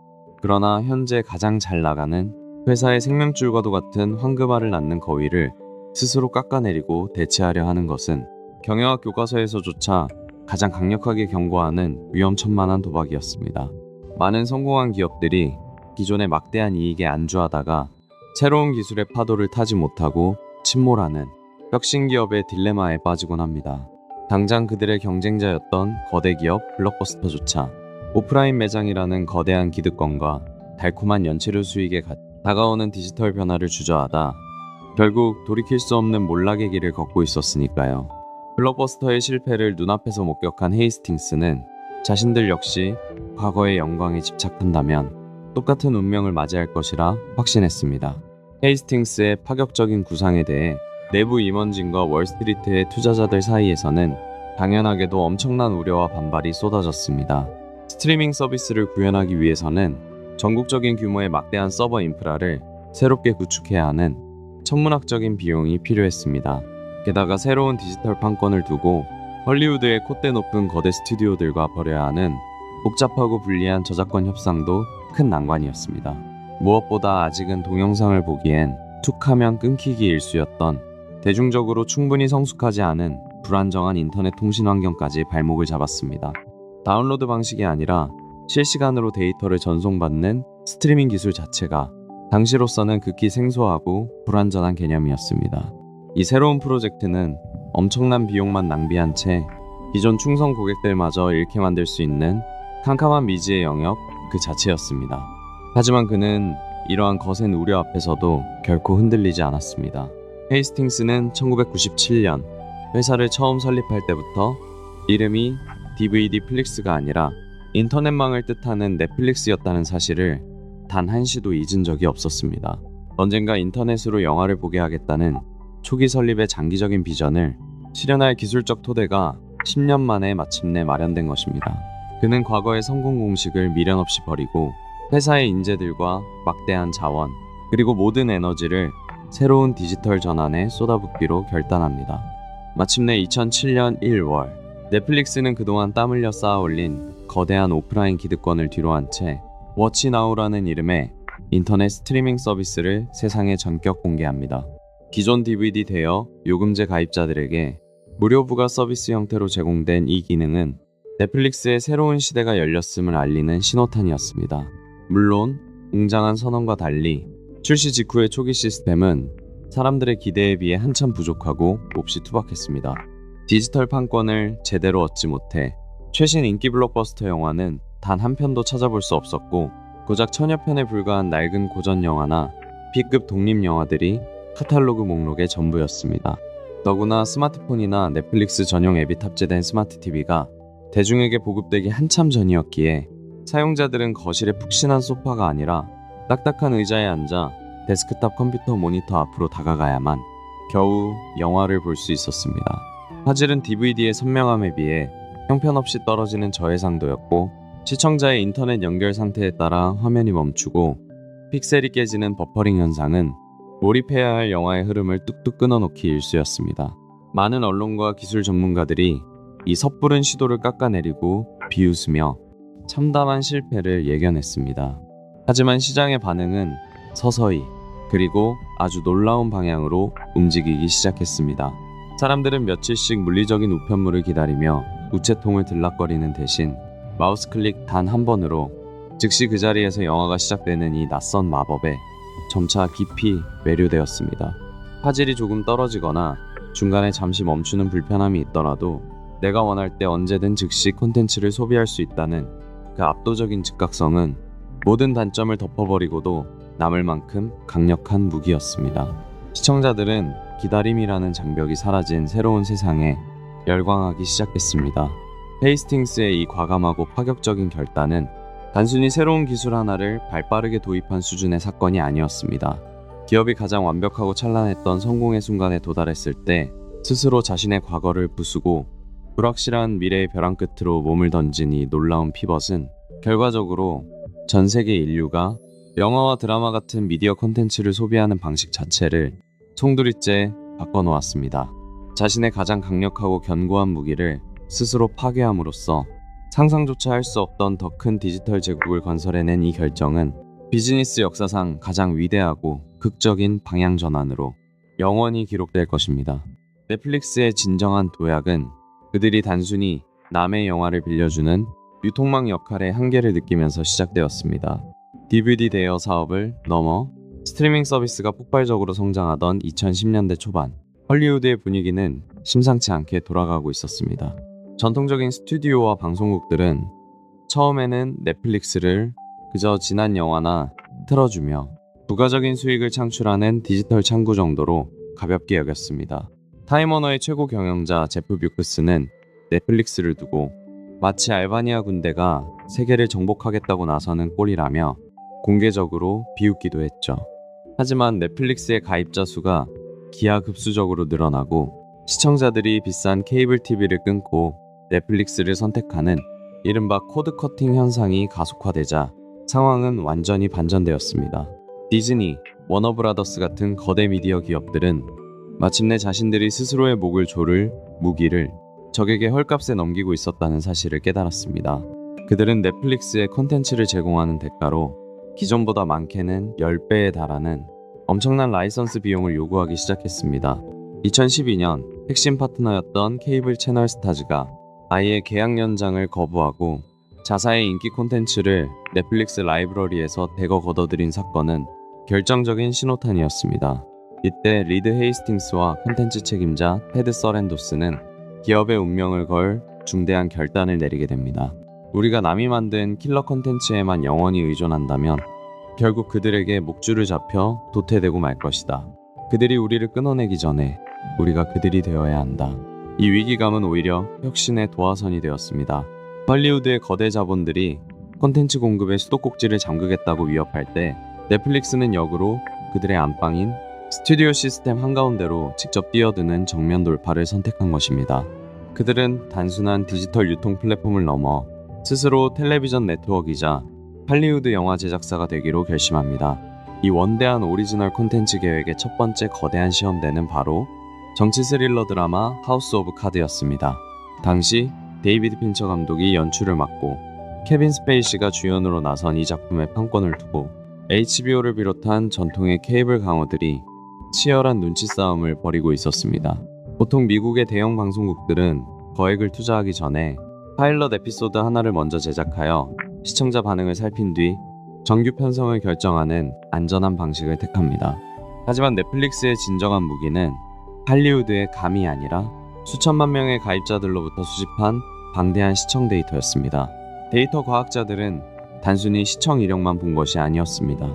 그러나 현재 가장 잘 나가는 회사의 생명줄과도 같은 황금알을 낳는 거위를 스스로 깎아내리고 대체하려 하는 것은 경영학 교과서에서조차 가장 강력하게 경고하는 위험천만한 도박이었습니다. 많은 성공한 기업들이 기존의 막대한 이익에 안주하다가 새로운 기술의 파도를 타지 못하고 침몰하는 혁신기업의 딜레마에 빠지곤 합니다. 당장 그들의 경쟁자였던 거대 기업 블록버스터조차 오프라인 매장이라는 거대한 기득권과 달콤한 연체료 수익에 다가오는 디지털 변화를 주저하다 결국 돌이킬 수 없는 몰락의 길을 걷고 있었으니까요. 블록버스터의 실패를 눈앞에서 목격한 헤이스팅스는 자신들 역시 과거의 영광에 집착한다면 똑같은 운명을 맞이할 것이라 확신했습니다. 헤이스팅스의 파격적인 구상에 대해 내부 임원진과 월스트리트의 투자자들 사이에서는 당연하게도 엄청난 우려와 반발이 쏟아졌습니다. 스트리밍 서비스를 구현하기 위해서는 전국적인 규모의 막대한 서버 인프라를 새롭게 구축해야 하는 천문학적인 비용이 필요했습니다. 게다가 새로운 디지털 판권을 두고 헐리우드의 콧대 높은 거대 스튜디오들과 벌여야 하는 복잡하고 불리한 저작권 협상도 큰 난관이었습니다. 무엇보다 아직은 동영상을 보기엔 툭하면 끊기기 일쑤였던 대중적으로 충분히 성숙하지 않은 불안정한 인터넷 통신 환경까지 발목을 잡았습니다. 다운로드 방식이 아니라 실시간으로 데이터를 전송받는 스트리밍 기술 자체가 당시로서는 극히 생소하고 불완전한 개념이었습니다. 이 새로운 프로젝트는 엄청난 비용만 낭비한 채 기존 충성 고객들마저 잃게 만들 수 있는 캄캄한 미지의 영역 그 자체였습니다. 하지만 그는 이러한 거센 우려 앞에서도 결코 흔들리지 않았습니다. 헤이스팅스는 1997년 회사를 처음 설립할 때부터 이름이 DVD 플릭스가 아니라 인터넷망을 뜻하는 넷플릭스였다는 사실을 단 한시도 잊은 적이 없었습니다. 언젠가 인터넷으로 영화를 보게 하겠다는 초기 설립의 장기적인 비전을 실현할 기술적 토대가 10년 만에 마침내 마련된 것입니다. 그는 과거의 성공 공식을 미련 없이 버리고 회사의 인재들과 막대한 자원, 그리고 모든 에너지를 새로운 디지털 전환에 쏟아붓기로 결단합니다. 마침내 2007년 1월, 넷플릭스는 그동안 땀 흘려 쌓아 올린 거대한 오프라인 기득권을 뒤로한 채 워치나우라는 이름의 인터넷 스트리밍 서비스를 세상에 전격 공개합니다. 기존 DVD 대여 요금제 가입자들에게 무료 부가 서비스 형태로 제공된 이 기능은 넷플릭스의 새로운 시대가 열렸음을 알리는 신호탄이었습니다. 물론 웅장한 선언과 달리 출시 직후의 초기 시스템은 사람들의 기대에 비해 한참 부족하고 몹시 투박했습니다. 디지털 판권을 제대로 얻지 못해 최신 인기 블록버스터 영화는 단 한 편도 찾아볼 수 없었고 고작 1000여 편에 불과한 낡은 고전 영화나 B급 독립 영화들이 카탈로그 목록의 전부였습니다. 더구나 스마트폰이나 넷플릭스 전용 앱이 탑재된 스마트 TV가 대중에게 보급되기 한참 전이었기에 사용자들은 거실의 푹신한 소파가 아니라 딱딱한 의자에 앉아 데스크탑 컴퓨터 모니터 앞으로 다가가야만 겨우 영화를 볼 수 있었습니다. 화질은 DVD의 선명함에 비해 형편없이 떨어지는 저해상도였고, 시청자의 인터넷 연결 상태에 따라 화면이 멈추고 픽셀이 깨지는 버퍼링 현상은 몰입해야 할 영화의 흐름을 뚝뚝 끊어놓기 일쑤였습니다. 많은 언론과 기술 전문가들이 이 섣부른 시도를 깎아내리고 비웃으며 참담한 실패를 예견했습니다. 하지만 시장의 반응은 서서히 그리고 아주 놀라운 방향으로 움직이기 시작했습니다. 사람들은 며칠씩 물리적인 우편물을 기다리며 우체통을 들락거리는 대신 마우스 클릭 단 한 번으로 즉시 그 자리에서 영화가 시작되는 이 낯선 마법에 점차 깊이 매료되었습니다. 화질이 조금 떨어지거나 중간에 잠시 멈추는 불편함이 있더라도 내가 원할 때 언제든 즉시 콘텐츠를 소비할 수 있다는 그 압도적인 즉각성은 모든 단점을 덮어버리고도 남을 만큼 강력한 무기였습니다. 시청자들은 기다림이라는 장벽이 사라진 새로운 세상에 열광하기 시작했습니다. 헤이스팅스의 이 과감하고 파격적인 결단은 단순히 새로운 기술 하나를 발빠르게 도입한 수준의 사건이 아니었습니다. 기업이 가장 완벽하고 찬란했던 성공의 순간에 도달했을 때 스스로 자신의 과거를 부수고 불확실한 미래의 벼랑 끝으로 몸을 던진 이 놀라운 피벗은 결과적으로 전 세계 인류가 영화와 드라마 같은 미디어 콘텐츠를 소비하는 방식 자체를 송두리째 바꿔놓았습니다. 자신의 가장 강력하고 견고한 무기를 스스로 파괴함으로써 상상조차 할 수 없던 더 큰 디지털 제국을 건설해낸 이 결정은 비즈니스 역사상 가장 위대하고 극적인 방향 전환으로 영원히 기록될 것입니다. 넷플릭스의 진정한 도약은 그들이 단순히 남의 영화를 빌려주는 유통망 역할의 한계를 느끼면서 시작되었습니다. DVD 대여 사업을 넘어 스트리밍 서비스가 폭발적으로 성장하던 2010년대 초반, 헐리우드의 분위기는 심상치 않게 돌아가고 있었습니다. 전통적인 스튜디오와 방송국들은 처음에는 넷플릭스를 그저 지난 영화나 틀어주며 부가적인 수익을 창출하는 디지털 창구 정도로 가볍게 여겼습니다. 타임워너의 최고 경영자 제프 뷰크스는 넷플릭스를 두고 마치 알바니아 군대가 세계를 정복하겠다고 나서는 꼴이라며 공개적으로 비웃기도 했죠. 하지만 넷플릭스의 가입자 수가 기하급수적으로 늘어나고 시청자들이 비싼 케이블 TV를 끊고 넷플릭스를 선택하는 이른바 코드 커팅 현상이 가속화되자 상황은 완전히 반전되었습니다. 디즈니, 워너브라더스 같은 거대 미디어 기업들은 마침내 자신들이 스스로의 목을 조를 무기를 적에게 헐값에 넘기고 있었다는 사실을 깨달았습니다. 그들은 넷플릭스에 콘텐츠를 제공하는 대가로 기존보다 많게는 10배에 달하는 엄청난 라이선스 비용을 요구하기 시작했습니다. 2012년 핵심 파트너였던 케이블 채널 스타즈가 아예 계약 연장을 거부하고 자사의 인기 콘텐츠를 넷플릭스 라이브러리에서 대거 걷어들인 사건은 결정적인 신호탄이었습니다. 이때 리드 헤이스팅스와 콘텐츠 책임자 테드 서렌도스는 기업의 운명을 걸 중대한 결단을 내리게 됩니다. 우리가 남이 만든 킬러 콘텐츠에만 영원히 의존한다면 결국 그들에게 목줄을 잡혀 도태되고 말 것이다. 그들이 우리를 끊어내기 전에 우리가 그들이 되어야 한다. 이 위기감은 오히려 혁신의 도화선이 되었습니다. 헐리우드의 거대 자본들이 콘텐츠 공급의 수도꼭지를 잠그겠다고 위협할 때 넷플릭스는 역으로 그들의 안방인 스튜디오 시스템 한가운데로 직접 뛰어드는 정면 돌파를 선택한 것입니다. 그들은 단순한 디지털 유통 플랫폼을 넘어 스스로 텔레비전 네트워크이자 할리우드 영화 제작사가 되기로 결심합니다. 이 원대한 오리지널 콘텐츠 계획의 첫 번째 거대한 시험대는 바로 정치 스릴러 드라마 하우스 오브 카드였습니다. 당시 데이비드 핀처 감독이 연출을 맡고 케빈 스페이시가 주연으로 나선 이 작품의 판권을 두고 HBO를 비롯한 전통의 케이블 강호들이 치열한 눈치 싸움을 벌이고 있었습니다. 보통 미국의 대형 방송국들은 거액을 투자하기 전에 파일럿 에피소드 하나를 먼저 제작하여 시청자 반응을 살핀 뒤 정규 편성을 결정하는 안전한 방식을 택합니다. 하지만 넷플릭스의 진정한 무기는 할리우드의 감이 아니라 수천만 명의 가입자들로부터 수집한 방대한 시청 데이터였습니다. 데이터 과학자들은 단순히 시청 이력만 본 것이 아니었습니다.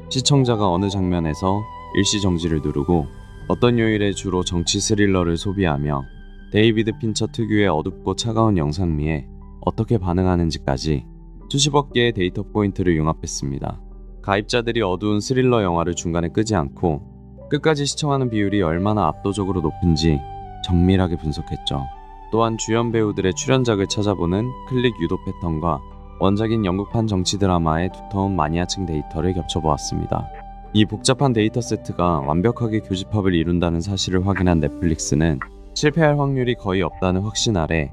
시청자가 어느 장면에서 일시 정지를 누르고 어떤 요일에 주로 정치 스릴러를 소비하며 데이비드 핀처 특유의 어둡고 차가운 영상미에 어떻게 반응하는지까지 수십억 개의 데이터 포인트를 융합했습니다. 가입자들이 어두운 스릴러 영화를 중간에 끄지 않고 끝까지 시청하는 비율이 얼마나 압도적으로 높은지 정밀하게 분석했죠. 또한 주연 배우들의 출연작을 찾아보는 클릭 유도 패턴과 원작인 영국판 정치 드라마의 두터운 마니아층 데이터를 겹쳐보았습니다. 이 복잡한 데이터 세트가 완벽하게 교집합을 이룬다는 사실을 확인한 넷플릭스는 실패할 확률이 거의 없다는 확신 아래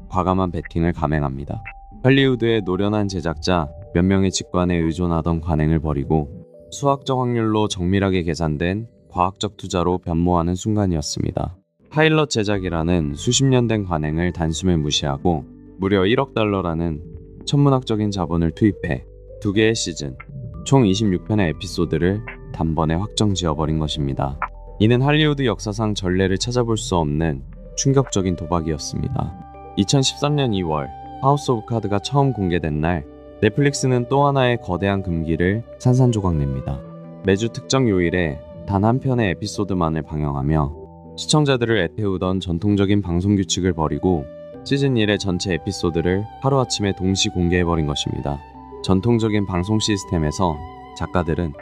과감한 베팅을 감행합니다. 할리우드의 노련한 제작자 몇 명의 직관에 의존하던 관행을 버리고 수학적 확률로 정밀하게 계산된 과학적 투자로 변모하는 순간이었습니다. 파일럿 제작이라는 수십 년 된 관행을 단숨에 무시하고 무려 1억 달러라는 천문학적인 자본을 투입해 2개의 시즌, 총 26편의 에피소드를 단번에 확정 지어버린 것입니다. 이는 할리우드 역사상 전례를 찾아볼 수 없는 충격적인 도박이었습니다. 2013년 2월 하우스 오브 카드가 처음 공개된 날 넷플릭스는 또 하나의 거대한 금기를 산산조각냅니다. 매주 특정 요일에 단 한 편의 에피소드만을 방영하며 시청자들을 애태우던 전통적인 방송 규칙을 버리고 시즌 1의 전체 에피소드를 하루아침에 동시 공개해버린 것입니다. 전통적인 방송 시스템에서 작가들은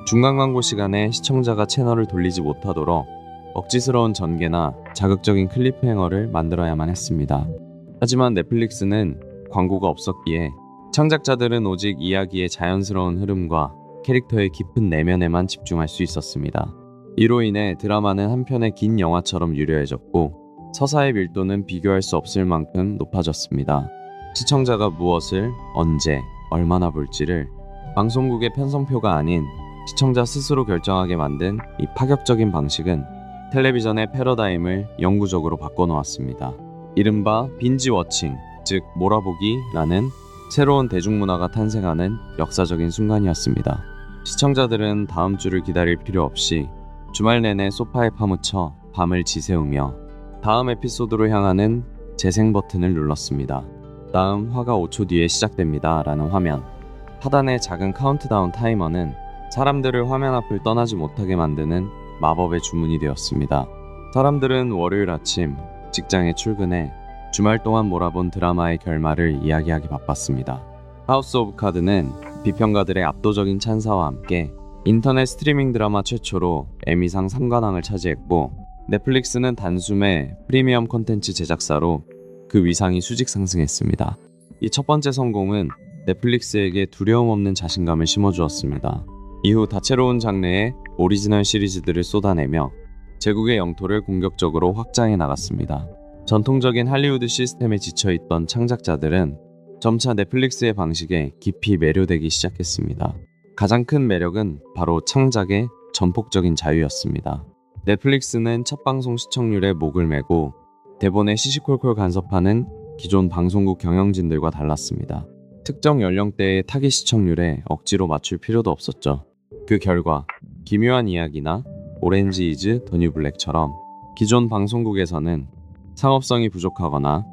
중간 광고 시간에 시청자가 채널을 돌리지 못하도록 억지스러운 전개나 자극적인 클리프행어를 만들어야만 했습니다. 하지만 넷플릭스는 광고가 없었기에 창작자들은 오직 이야기의 자연스러운 흐름과 캐릭터의 깊은 내면에만 집중할 수 있었습니다. 이로 인해 드라마는 한 편의 긴 영화처럼 유려해졌고 서사의 밀도는 비교할 수 없을 만큼 높아졌습니다. 시청자가 무엇을, 언제, 얼마나 볼지를 방송국의 편성표가 아닌 시청자 스스로 결정하게 만든 이 파격적인 방식은 텔레비전의 패러다임을 영구적으로 바꿔놓았습니다. 이른바 빈지 워칭, 즉 몰아보기라는 새로운 대중문화가 탄생하는 역사적인 순간이었습니다. 시청자들은 다음 주를 기다릴 필요 없이 주말 내내 소파에 파묻혀 밤을 지새우며 다음 에피소드로 향하는 재생 버튼을 눌렀습니다. 다음 화가 5초 뒤에 시작됩니다 라는 화면. 하단의 작은 카운트다운 타이머는 사람들을 화면 앞을 떠나지 못하게 만드는 마법의 주문이 되었습니다. 사람들은 월요일 아침 직장에 출근해 주말 동안 몰아본 드라마의 결말을 이야기하기 바빴습니다. 하우스 오브 카드는 비평가들의 압도적인 찬사와 함께 인터넷 스트리밍 드라마 최초로 에미상 3관왕을 차지했고 넷플릭스는 단숨에 프리미엄 콘텐츠 제작사로 그 위상이 수직 상승했습니다. 이 첫 번째 성공은 넷플릭스에게 두려움 없는 자신감을 심어주었습니다. 이후 다채로운 장르의 오리지널 시리즈들을 쏟아내며 제국의 영토를 공격적으로 확장해 나갔습니다. 전통적인 할리우드 시스템에 지쳐있던 창작자들은 점차 넷플릭스의 방식에 깊이 매료되기 시작했습니다. 가장 큰 매력은 바로 창작의 전폭적인 자유였습니다. 넷플릭스는 첫 방송 시청률에 목을 매고 대본에 시시콜콜 간섭하는 기존 방송국 경영진들과 달랐습니다. 특정 연령대의 타깃 시청률에 억지로 맞출 필요도 없었죠. 그 결과 기묘한 이야기나 오렌지 이즈 더 뉴 블랙처럼 기존 방송국에서는 상업성이 부족하거나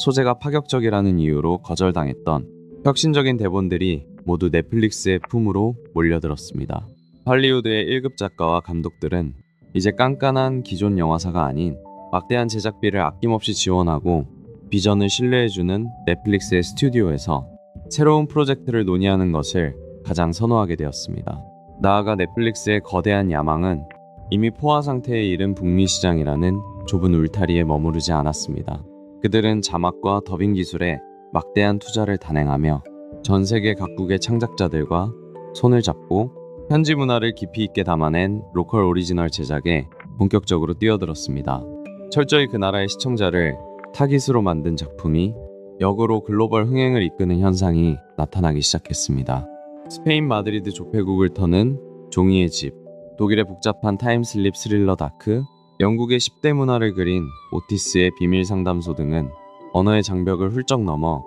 소재가 파격적이라는 이유로 거절당했던 혁신적인 대본들이 모두 넷플릭스의 품으로 몰려들었습니다. 할리우드의 1급 작가와 감독들은 이제 깐깐한 기존 영화사가 아닌 막대한 제작비를 아낌없이 지원하고 비전을 신뢰해주는 넷플릭스의 스튜디오에서 새로운 프로젝트를 논의하는 것을 가장 선호하게 되었습니다. 나아가 넷플릭스의 거대한 야망은 이미 포화 상태에 이른 북미 시장이라는 좁은 울타리에 머무르지 않았습니다. 그들은 자막과 더빙 기술에 막대한 투자를 단행하며 전 세계 각국의 창작자들과 손을 잡고 현지 문화를 깊이 있게 담아낸 로컬 오리지널 제작에 본격적으로 뛰어들었습니다. 철저히 그 나라의 시청자를 타깃으로 만든 작품이 역으로 글로벌 흥행을 이끄는 현상이 나타나기 시작했습니다. 스페인 마드리드 조폐국을 터는 종이의 집, 독일의 복잡한 타임슬립 스릴러 다크, 영국의 10대 문화를 그린 오티스의 비밀 상담소 등은 언어의 장벽을 훌쩍 넘어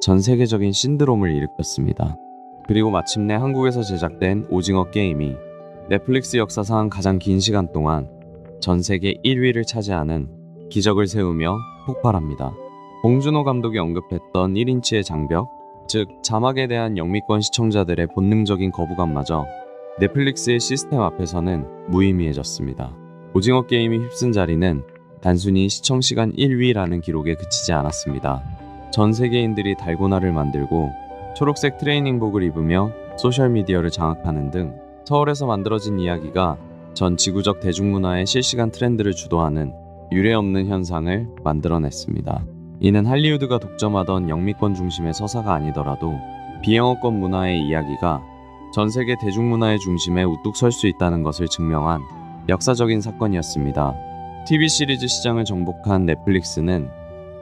전 세계적인 신드롬을 일으켰습니다. 그리고 마침내 한국에서 제작된 오징어 게임이 넷플릭스 역사상 가장 긴 시간 동안 전 세계 1위를 차지하는 기적을 세우며 폭발합니다. 봉준호 감독이 언급했던 1인치의 장벽, 즉 자막에 대한 영미권 시청자들의 본능적인 거부감마저 넷플릭스의 시스템 앞에서는 무의미해졌습니다. 오징어 게임이 휩쓴 자리는 단순히 시청시간 1위라는 기록에 그치지 않았습니다. 전 세계인들이 달고나를 만들고 초록색 트레이닝복을 입으며 소셜미디어를 장악하는 등 서울에서 만들어진 이야기가 전 지구적 대중문화의 실시간 트렌드를 주도하는 유례없는 현상을 만들어냈습니다. 이는 할리우드가 독점하던 영미권 중심의 서사가 아니더라도 비영어권 문화의 이야기가 전 세계 대중문화의 중심에 우뚝 설 수 있다는 것을 증명한 역사적인 사건이었습니다. TV 시리즈 시장을 정복한 넷플릭스는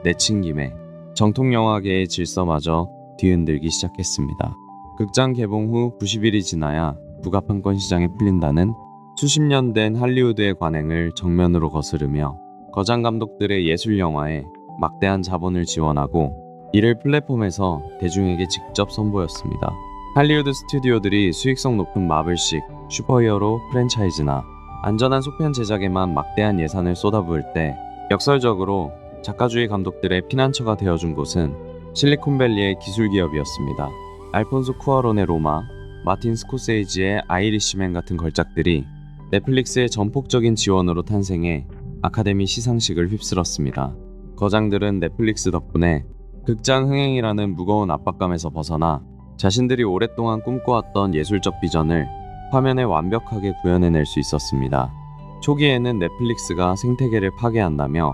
내친 김에 정통 영화계의 질서마저 뒤흔들기 시작했습니다. 극장 개봉 후 90일이 지나야 북아판권 시장에 풀린다는 수십 년 된 할리우드의 관행을 정면으로 거스르며 거장 감독들의 예술 영화에 막대한 자본을 지원하고 이를 플랫폼에서 대중에게 직접 선보였습니다. 할리우드 스튜디오들이 수익성 높은 마블식 슈퍼히어로 프랜차이즈나 안전한 속편 제작에만 막대한 예산을 쏟아부을 때 역설적으로 작가주의 감독들의 피난처가 되어준 곳은 실리콘밸리의 기술기업이었습니다. 알폰소 쿠아론의 로마, 마틴 스코세이지의 아이리시맨 같은 걸작들이 넷플릭스의 전폭적인 지원으로 탄생해 아카데미 시상식을 휩쓸었습니다. 거장들은 넷플릭스 덕분에 극장 흥행이라는 무거운 압박감에서 벗어나 자신들이 오랫동안 꿈꿔왔던 예술적 비전을 화면에 완벽하게 구현해낼 수 있었습니다. 초기에는 넷플릭스가 생태계를 파괴한다며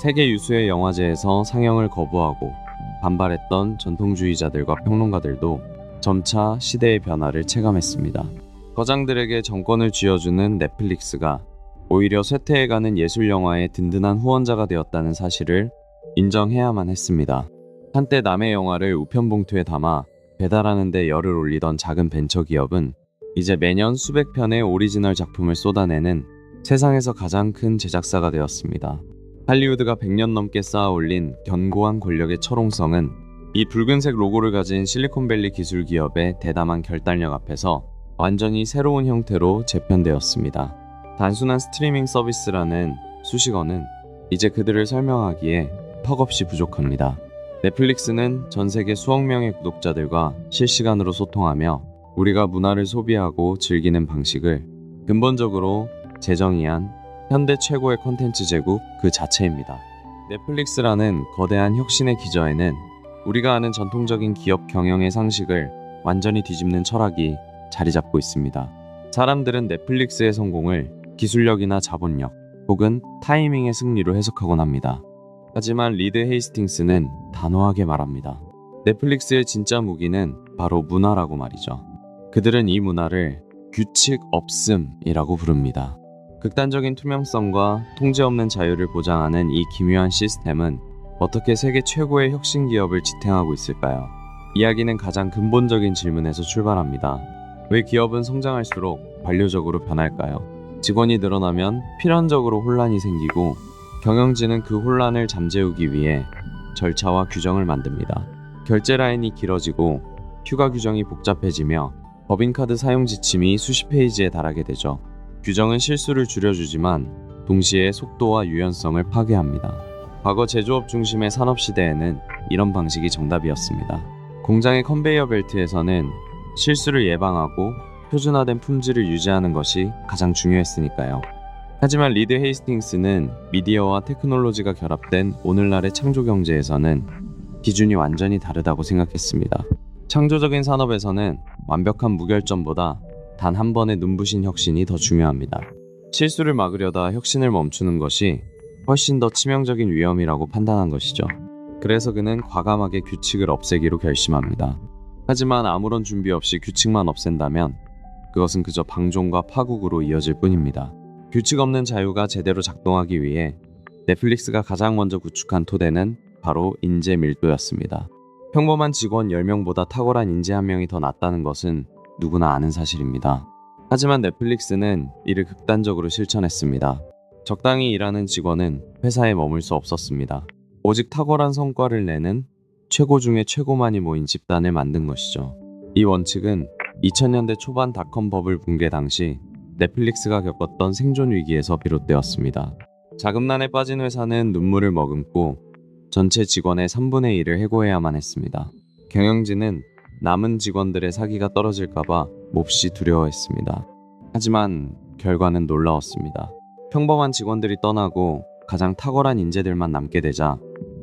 세계 유수의 영화제에서 상영을 거부하고 반발했던 전통주의자들과 평론가들도 점차 시대의 변화를 체감했습니다. 거장들에게 정권을 쥐어주는 넷플릭스가 오히려 쇠퇴해가는 예술 영화의 든든한 후원자가 되었다는 사실을 인정해야만 했습니다. 한때 남의 영화를 우편봉투에 담아 배달하는 데 열을 올리던 작은 벤처기업은 이제 매년 수백 편의 오리지널 작품을 쏟아내는 세상에서 가장 큰 제작사가 되었습니다. 할리우드가 100년 넘게 쌓아올린 견고한 권력의 철옹성은 이 붉은색 로고를 가진 실리콘밸리 기술기업의 대담한 결단력 앞에서 완전히 새로운 형태로 재편되었습니다. 단순한 스트리밍 서비스라는 수식어는 이제 그들을 설명하기에 턱없이 부족합니다. 넷플릭스는 전 세계 수억 명의 구독자들과 실시간으로 소통하며 우리가 문화를 소비하고 즐기는 방식을 근본적으로 재정의한 현대 최고의 콘텐츠 제국 그 자체입니다. 넷플릭스라는 거대한 혁신의 기저에는 우리가 아는 전통적인 기업 경영의 상식을 완전히 뒤집는 철학이 자리 잡고 있습니다. 사람들은 넷플릭스의 성공을 기술력이나 자본력 혹은 타이밍의 승리로 해석하곤 합니다. 하지만 리드 헤이스팅스는 단호하게 말합니다. 넷플릭스의 진짜 무기는 바로 문화라고 말이죠. 그들은 이 문화를 규칙 없음이라고 부릅니다. 극단적인 투명성과 통제 없는 자유를 보장하는 이 기묘한 시스템은 어떻게 세계 최고의 혁신 기업을 지탱하고 있을까요? 이야기는 가장 근본적인 질문에서 출발합니다. 왜 기업은 성장할수록 관료적으로 변할까요? 직원이 늘어나면 필연적으로 혼란이 생기고 경영진은 그 혼란을 잠재우기 위해 절차와 규정을 만듭니다. 결제 라인이 길어지고 휴가 규정이 복잡해지며 법인카드 사용 지침이 수십 페이지에 달하게 되죠. 규정은 실수를 줄여주지만 동시에 속도와 유연성을 파괴합니다. 과거 제조업 중심의 산업시대에는 이런 방식이 정답이었습니다. 공장의 컨베이어 벨트에서는 실수를 예방하고 표준화된 품질을 유지하는 것이 가장 중요했으니까요. 하지만 리드 헤이스팅스는 미디어와 테크놀로지가 결합된 오늘날의 창조 경제에서는 기준이 완전히 다르다고 생각했습니다. 창조적인 산업에서는 완벽한 무결점보다 단 한 번의 눈부신 혁신이 더 중요합니다. 실수를 막으려다 혁신을 멈추는 것이 훨씬 더 치명적인 위험이라고 판단한 것이죠. 그래서 그는 과감하게 규칙을 없애기로 결심합니다. 하지만 아무런 준비 없이 규칙만 없앤다면 그것은 그저 방종과 파국으로 이어질 뿐입니다. 규칙 없는 자유가 제대로 작동하기 위해 넷플릭스가 가장 먼저 구축한 토대는 바로 인재 밀도였습니다. 평범한 직원 10명보다 탁월한 인재 1명이 더 낫다는 것은 누구나 아는 사실입니다. 하지만 넷플릭스는 이를 극단적으로 실천했습니다. 적당히 일하는 직원은 회사에 머물 수 없었습니다. 오직 탁월한 성과를 내는 최고 중에 최고만이 모인 집단을 만든 것이죠. 이 원칙은 2000년대 초반 닷컴 버블 붕괴 당시 넷플릭스가 겪었던 생존 위기에서 비롯되었습니다. 자금난에 빠진 회사는 눈물을 머금고 전체 직원의 3분의 1을 해고해야만 했습니다. 경영진은 남은 직원들의 사기가 떨어질까봐 몹시 두려워했습니다. 하지만 결과는 놀라웠습니다. 평범한 직원들이 떠나고 가장 탁월한 인재들만 남게 되자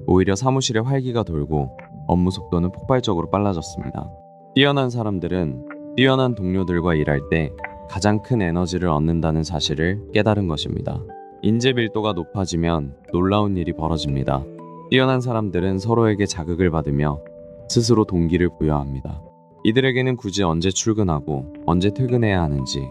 오히려 사무실에 활기가 돌고 업무 속도는 폭발적으로 빨라졌습니다. 뛰어난 사람들은 뛰어난 동료들과 일할 때 가장 큰 에너지를 얻는다는 사실을 깨달은 것입니다. 인재 밀도가 높아지면 놀라운 일이 벌어집니다. 뛰어난 사람들은 서로에게 자극을 받으며 스스로 동기를 부여합니다. 이들에게는 굳이 언제 출근하고 언제 퇴근해야 하는지,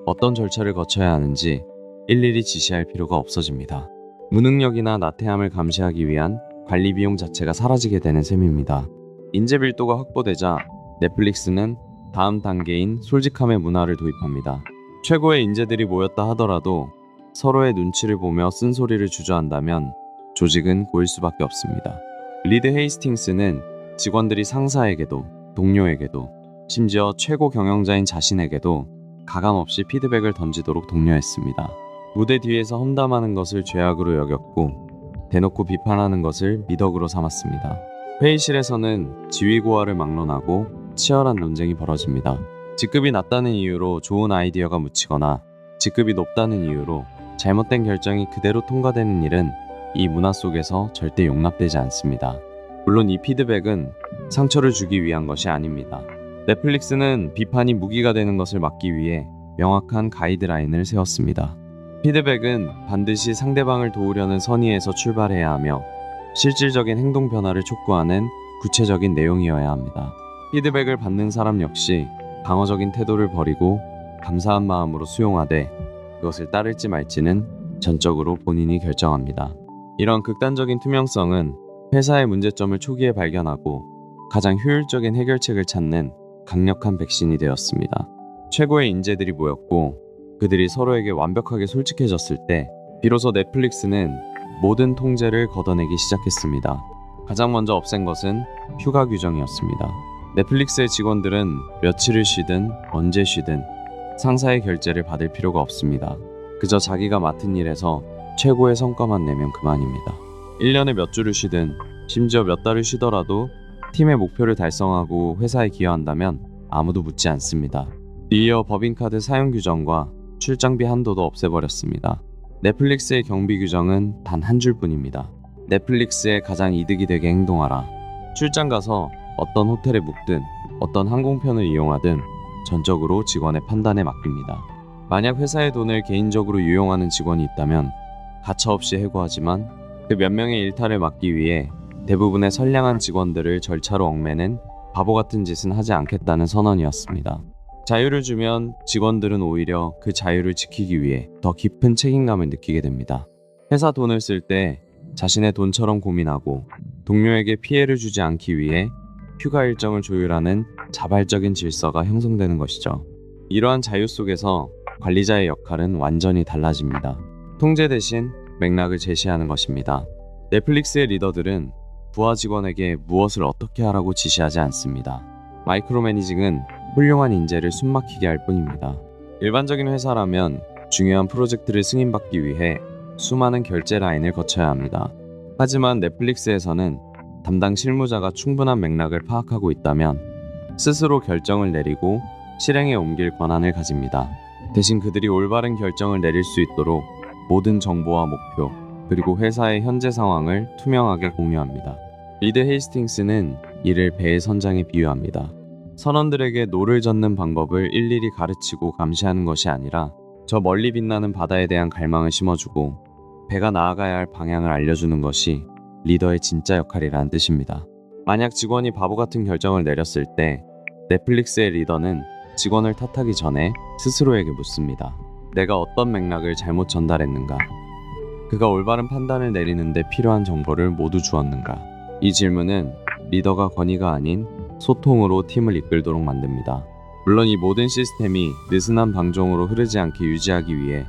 어떤 절차를 거쳐야 하는지 일일이 지시할 필요가 없어집니다. 무능력이나 나태함을 감시하기 위한 관리 비용 자체가 사라지게 되는 셈입니다. 인재 밀도가 확보되자 넷플릭스는 다음 단계인 솔직함의 문화를 도입합니다. 최고의 인재들이 모였다 하더라도 서로의 눈치를 보며 쓴소리를 주저한다면 조직은 고일 수밖에 없습니다. 리드 헤이스팅스는 직원들이 상사에게도 동료에게도 심지어 최고 경영자인 자신에게도 가감없이 피드백을 던지도록 독려했습니다. 무대 뒤에서 험담하는 것을 죄악으로 여겼고 대놓고 비판하는 것을 미덕으로 삼았습니다. 회의실에서는 지위고하를 막론하고 치열한 논쟁이 벌어집니다. 직급이 낮다는 이유로 좋은 아이디어가 묻히거나 직급이 높다는 이유로 잘못된 결정이 그대로 통과되는 일은 이 문화 속에서 절대 용납되지 않습니다. 물론 이 피드백은 상처를 주기 위한 것이 아닙니다. 넷플릭스는 비판이 무기가 되는 것을 막기 위해 명확한 가이드라인을 세웠습니다. 피드백은 반드시 상대방을 도우려는 선의에서 출발해야 하며 실질적인 행동 변화를 촉구하는 구체적인 내용이어야 합니다. 피드백을 받는 사람 역시 방어적인 태도를 버리고 감사한 마음으로 수용하되 그것을 따를지 말지는 전적으로 본인이 결정합니다. 이런 극단적인 투명성은 회사의 문제점을 초기에 발견하고 가장 효율적인 해결책을 찾는 강력한 백신이 되었습니다. 최고의 인재들이 모였고 그들이 서로에게 완벽하게 솔직해졌을 때 비로소 넷플릭스는 모든 통제를 걷어내기 시작했습니다. 가장 먼저 없앤 것은 휴가 규정이었습니다. 넷플릭스의 직원들은 며칠을 쉬든 언제 쉬든 상사의 결제를 받을 필요가 없습니다. 그저 자기가 맡은 일에서 최고의 성과만 내면 그만입니다. 1년에 몇 주를 쉬든 심지어 몇 달을 쉬더라도 팀의 목표를 달성하고 회사에 기여한다면 아무도 묻지 않습니다. 이어 법인카드 사용 규정과 출장비 한도도 없애버렸습니다. 넷플릭스의 경비 규정은 단 한 줄뿐입니다. 넷플릭스에 가장 이득이 되게 행동하라. 출장 가서 어떤 호텔에 묵든 어떤 항공편을 이용하든 전적으로 직원의 판단에 맡깁니다. 만약 회사의 돈을 개인적으로 유용하는 직원이 있다면 가차없이 해고하지만 그 몇 명의 일탈을 막기 위해 대부분의 선량한 직원들을 절차로 얽매는 바보 같은 짓은 하지 않겠다는 선언이었습니다. 자유를 주면 직원들은 오히려 그 자유를 지키기 위해 더 깊은 책임감을 느끼게 됩니다. 회사 돈을 쓸 때 자신의 돈처럼 고민하고 동료에게 피해를 주지 않기 위해 휴가 일정을 조율하는 자발적인 질서가 형성되는 것이죠. 이러한 자유 속에서 관리자의 역할은 완전히 달라집니다. 통제 대신 맥락을 제시하는 것입니다. 넷플릭스의 리더들은 부하 직원에게 무엇을 어떻게 하라고 지시하지 않습니다. 마이크로 매니징은 훌륭한 인재를 숨막히게 할 뿐입니다. 일반적인 회사라면 중요한 프로젝트를 승인받기 위해 수많은 결제 라인을 거쳐야 합니다. 하지만 넷플릭스에서는 담당 실무자가 충분한 맥락을 파악하고 있다면 스스로 결정을 내리고 실행에 옮길 권한을 가집니다. 대신 그들이 올바른 결정을 내릴 수 있도록 모든 정보와 목표, 그리고 회사의 현재 상황을 투명하게 공유합니다. 리드 헤이스팅스는 이를 배의 선장에 비유합니다. 선원들에게 노를 젓는 방법을 일일이 가르치고 감시하는 것이 아니라 저 멀리 빛나는 바다에 대한 갈망을 심어주고 배가 나아가야 할 방향을 알려주는 것이 리더의 진짜 역할이라는 뜻입니다. 만약 직원이 바보 같은 결정을 내렸을 때 넷플릭스의 리더는 직원을 탓하기 전에 스스로에게 묻습니다. 내가 어떤 맥락을 잘못 전달했는가? 그가 올바른 판단을 내리는데 필요한 정보를 모두 주었는가? 이 질문은 리더가 권위가 아닌 소통으로 팀을 이끌도록 만듭니다. 물론 이 모든 시스템이 느슨한 방종으로 흐르지 않게 유지하기 위해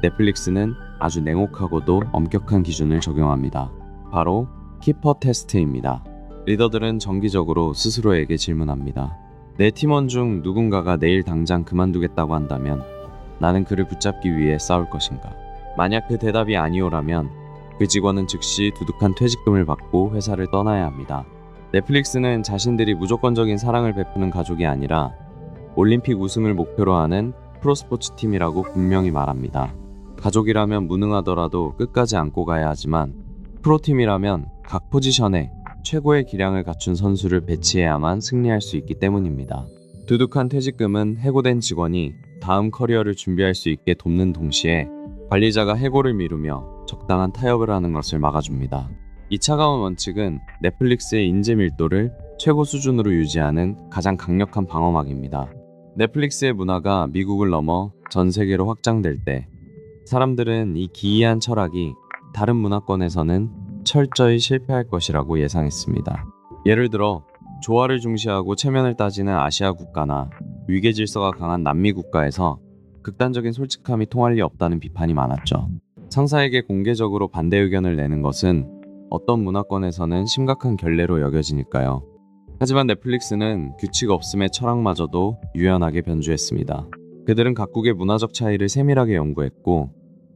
넷플릭스는 아주 냉혹하고도 엄격한 기준을 적용합니다. 바로 키퍼 테스트입니다. 리더들은 정기적으로 스스로에게 질문합니다. 내 팀원 중 누군가가 내일 당장 그만두겠다고 한다면 나는 그를 붙잡기 위해 싸울 것인가? 만약 그 대답이 아니오라면 그 직원은 즉시 두둑한 퇴직금을 받고 회사를 떠나야 합니다. 넷플릭스는 자신들이 무조건적인 사랑을 베푸는 가족이 아니라 올림픽 우승을 목표로 하는 프로스포츠 팀이라고 분명히 말합니다. 가족이라면 무능하더라도 끝까지 안고 가야 하지만 프로팀이라면 각 포지션에 최고의 기량을 갖춘 선수를 배치해야만 승리할 수 있기 때문입니다. 두둑한 퇴직금은 해고된 직원이 다음 커리어를 준비할 수 있게 돕는 동시에 관리자가 해고를 미루며 적당한 타협을 하는 것을 막아줍니다. 이 차가운 원칙은 넷플릭스의 인재 밀도를 최고 수준으로 유지하는 가장 강력한 방어막입니다. 넷플릭스의 문화가 미국을 넘어 전 세계로 확장될 때 사람들은 이 기이한 철학이 다른 문화권에서는 철저히 실패할 것이라고 예상했습니다. 예를 들어 조화를 중시하고 체면을 따지는 아시아 국가나 위계 질서가 강한 남미 국가에서 극단적인 솔직함이 통할 리 없다는 비판이 많았죠. 상사에게 공개적으로 반대 의견을 내는 것은 어떤 문화권에서는 심각한 결례로 여겨지니까요. 하지만 넷플릭스는 규칙 없음의 철학마저도 유연하게 변주했습니다. 그들은 각국의 문화적 차이를 세밀하게 연구했고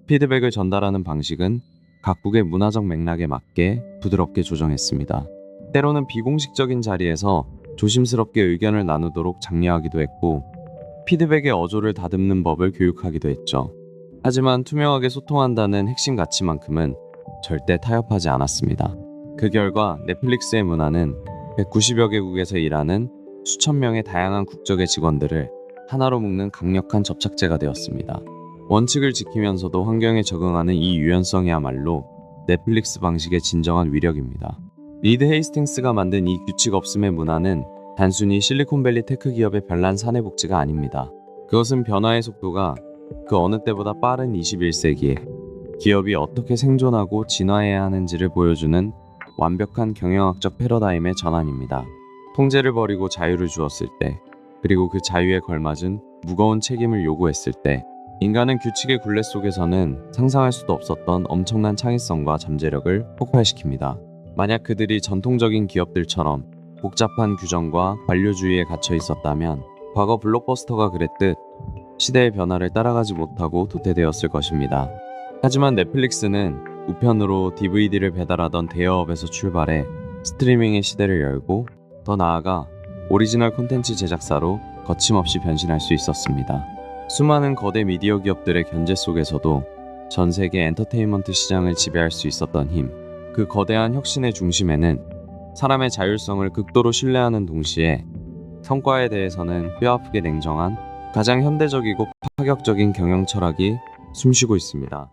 피드백을 전달하는 방식은 각국의 문화적 맥락에 맞게 부드럽게 조정했습니다. 때로는 비공식적인 자리에서 조심스럽게 의견을 나누도록 장려하기도 했고 피드백의 어조를 다듬는 법을 교육하기도 했죠. 하지만 투명하게 소통한다는 핵심 가치만큼은 절대 타협하지 않았습니다. 그 결과 넷플릭스의 문화는 190여 개국에서 일하는 수천 명의 다양한 국적의 직원들을 하나로 묶는 강력한 접착제가 되었습니다. 원칙을 지키면서도 환경에 적응하는 이 유연성이야말로 넷플릭스 방식의 진정한 위력입니다. 리드 헤이스팅스가 만든 이 규칙 없음의 문화는 단순히 실리콘밸리 테크 기업의 별난 사내 복지가 아닙니다. 그것은 변화의 속도가 그 어느 때보다 빠른 21세기에 기업이 어떻게 생존하고 진화해야 하는지를 보여주는 완벽한 경영학적 패러다임의 전환입니다. 통제를 버리고 자유를 주었을 때, 그리고 그 자유에 걸맞은 무거운 책임을 요구했을 때, 인간은 규칙의 굴레 속에서는 상상할 수도 없었던 엄청난 창의성과 잠재력을 폭발시킵니다. 만약 그들이 전통적인 기업들처럼 복잡한 규정과 관료주의에 갇혀 있었다면 과거 블록버스터가 그랬듯 시대의 변화를 따라가지 못하고 도태되었을 것입니다. 하지만 넷플릭스는 우편으로 DVD를 배달하던 대여업에서 출발해 스트리밍의 시대를 열고 더 나아가 오리지널 콘텐츠 제작사로 거침없이 변신할 수 있었습니다. 수많은 거대 미디어 기업들의 견제 속에서도 전 세계 엔터테인먼트 시장을 지배할 수 있었던 힘, 그 거대한 혁신의 중심에는 사람의 자율성을 극도로 신뢰하는 동시에 성과에 대해서는 뼈아프게 냉정한 가장 현대적이고 파격적인 경영 철학이 숨쉬고 있습니다.